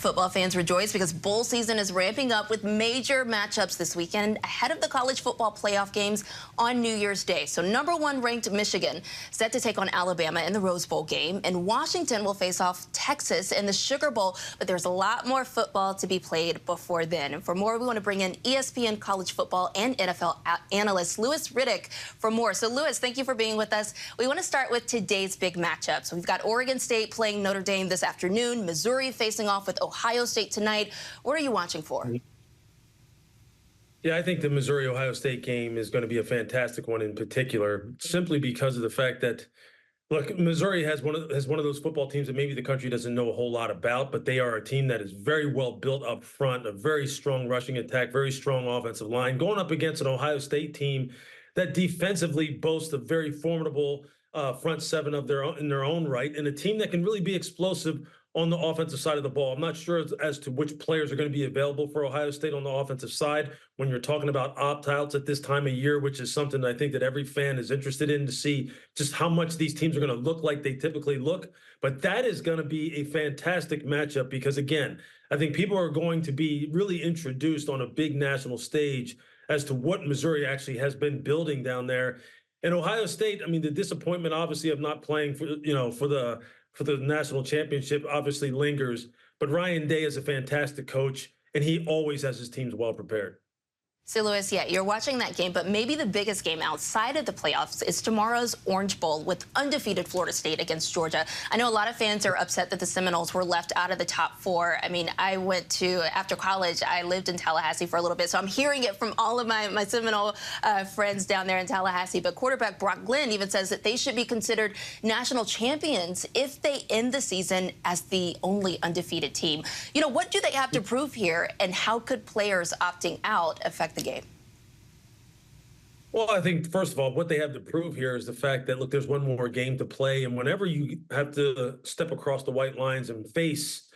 Football fans rejoice because bowl season is ramping up with major matchups this weekend ahead of the college football playoff games on New Year's Day. So #1 ranked Michigan set to take on Alabama in the Rose Bowl game, and Washington will face off Texas in the Sugar Bowl. But there's a lot more football to be played before then. And for more, we want to bring in ESPN college football and NFL analyst Louis Riddick for more. So Louis, thank you for being with us. We want to start with today's big matchup. So we've got Oregon State playing Notre Dame this afternoon, Missouri facing off with Ohio State tonight. What are you watching for? Yeah, I think the Missouri-Ohio State game is going to be a fantastic one in particular, simply because of the fact that, look, Missouri has one of those football teams that maybe the country doesn't know a whole lot about, but they are a team that is very well built up front, a very strong rushing attack, very strong offensive line, going up against an Ohio State team that defensively boasts a very formidable front seven of their own, in their own right, and a team that can really be explosive on the offensive side of the ball. I'm not sure as to which players are going to be available for Ohio State on the offensive side when you're talking about opt-outs at this time of year, which is something I think that every fan is interested in to see just how much these teams are going to look like they typically look. But that is going to be a fantastic matchup because, again, I think people are going to be really introduced on a big national stage as to what Missouri actually has been building down there. And Ohio State, I mean, the disappointment obviously of not playing for the national championship obviously lingers, but Ryan Day is a fantastic coach, and he always has his teams well prepared. So, Louis, yeah, you're watching that game, but maybe the biggest game outside of the playoffs is tomorrow's Orange Bowl with undefeated Florida State against Georgia. I know a lot of fans are upset that the Seminoles were left out of the top four. I mean, after college, I lived in Tallahassee for a little bit, so I'm hearing it from all of my Seminole friends down there in Tallahassee. But quarterback Brock Glenn even says that they should be considered national champions if they end the season as the only undefeated team. You know, what do they have to prove here, and how could players opting out affect the game? Well, I think, first of all, what they have to prove here is the fact that, look, there's one more game to play. And whenever you have to step across the white lines and face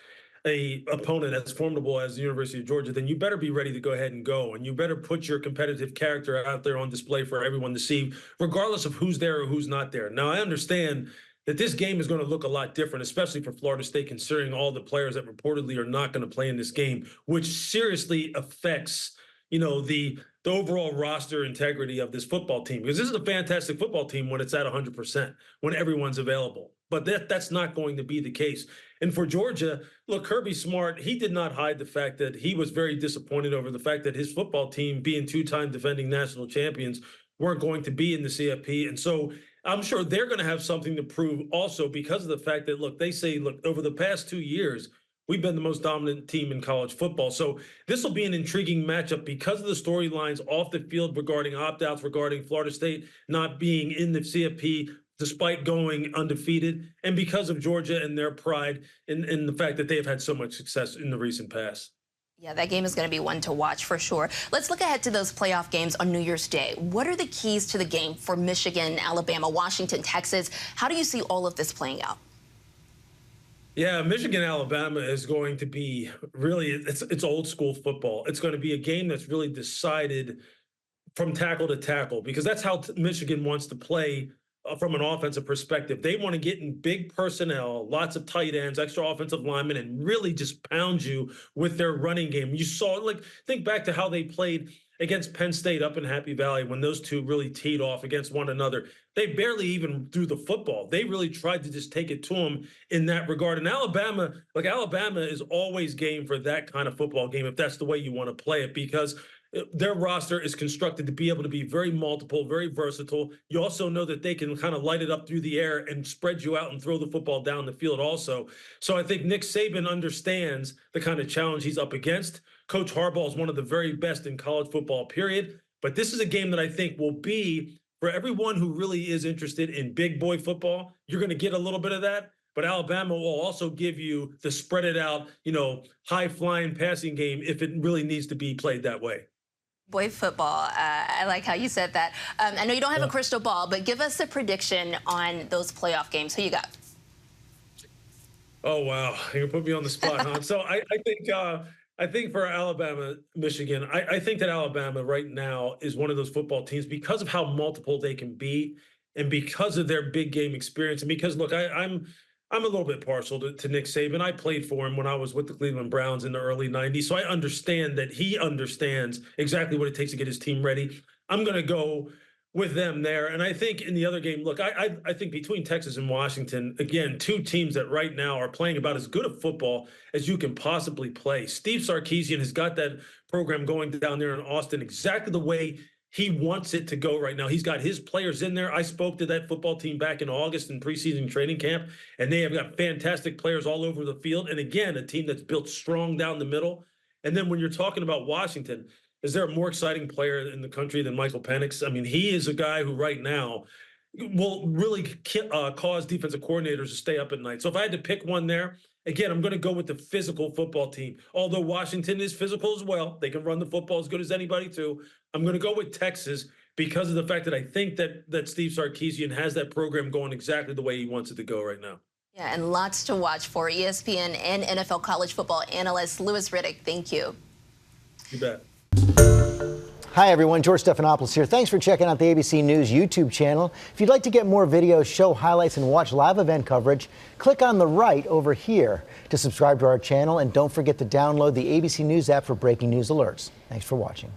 a opponent as formidable as the University of Georgia, then you better be ready to go ahead and go. And you better put your competitive character out there on display for everyone to see, regardless of who's there or who's not there. Now, I understand that this game is going to look a lot different, especially for Florida State, considering all the players that reportedly are not going to play in this game, which seriously affects the overall roster integrity of this football team, because this is a fantastic football team when it's at 100%, when everyone's available. But that's not going to be the case. And for Georgia, look, Kirby Smart, he did not hide the fact that he was very disappointed over the fact that his football team, being two-time defending national champions, weren't going to be in the CFP. And so I'm sure they're going to have something to prove also because of the fact that, look, they say, look, over the past 2 years, we've been the most dominant team in college football. So this will be an intriguing matchup because of the storylines off the field regarding opt-outs, regarding Florida State not being in the CFP despite going undefeated, and because of Georgia and their pride in the fact that they have had so much success in the recent past. Yeah, that game is going to be one to watch for sure. Let's look ahead to those playoff games on New Year's Day. What are the keys to the game for Michigan, Alabama, Washington, Texas? How do you see all of this playing out? Yeah, Michigan, Alabama is going to be really, it's old school football. It's going to be a game that's really decided from tackle to tackle, because that's how Michigan wants to play from an offensive perspective. They want to get in big personnel, lots of tight ends, extra offensive linemen, and really just pound you with their running game. You saw, like, think back to how they played against Penn State up in Happy Valley when those two really teed off against one another. They barely even threw the football. They really tried to just take it to them in that regard. And Alabama is always game for that kind of football game if that's the way you want to play it, because their roster is constructed to be able to be very multiple, very versatile. You also know that they can kind of light it up through the air and spread you out and throw the football down the field also. So I think Nick Saban understands the kind of challenge he's up against. Coach Harbaugh is one of the very best in college football, period. But this is a game that I think will be, for everyone who really is interested in big boy football, you're going to get a little bit of that. But Alabama will also give you the spread it out, high-flying passing game if it really needs to be played that way. Boy football. I like how you said that. I know you don't have a crystal ball, but give us a prediction on those playoff games. Who you got? Oh, wow. You're going to put me on the spot, huh? So I think for Alabama, Michigan, I think that Alabama right now is one of those football teams because of how multiple they can be and because of their big game experience. And because, look, I'm I'm a little bit partial to Nick Saban. I played for him when I was with the Cleveland Browns in the early 90s. So I understand that he understands exactly what it takes to get his team ready. I'm going to go with them there. And I think in the other game, look, I think between Texas and Washington, again, two teams that right now are playing about as good a football as you can possibly play. Steve Sarkisian has got that program going down there in Austin exactly the way he wants it to go right now. He's got his players in there. I spoke to that football team back in August in preseason training camp, and they have got fantastic players all over the field. And again, a team that's built strong down the middle. And then when you're talking about Washington, is there a more exciting player in the country than Michael Penix? I mean, he is a guy who right now will really cause defensive coordinators to stay up at night. So if I had to pick one there, again, I'm going to go with the physical football team. Although Washington is physical as well. They can run the football as good as anybody too. I'm going to go with Texas because of the fact that I think that Steve Sarkisian has that program going exactly the way he wants it to go right now. Yeah, and lots to watch for. ESPN and NFL college football analyst Louis Riddick. Thank you. You bet. Hi, everyone. George Stephanopoulos here. Thanks for checking out the ABC News YouTube channel. If you'd like to get more videos, show highlights, and watch live event coverage, click on the right over here to subscribe to our channel. And don't forget to download the ABC News app for breaking news alerts. Thanks for watching.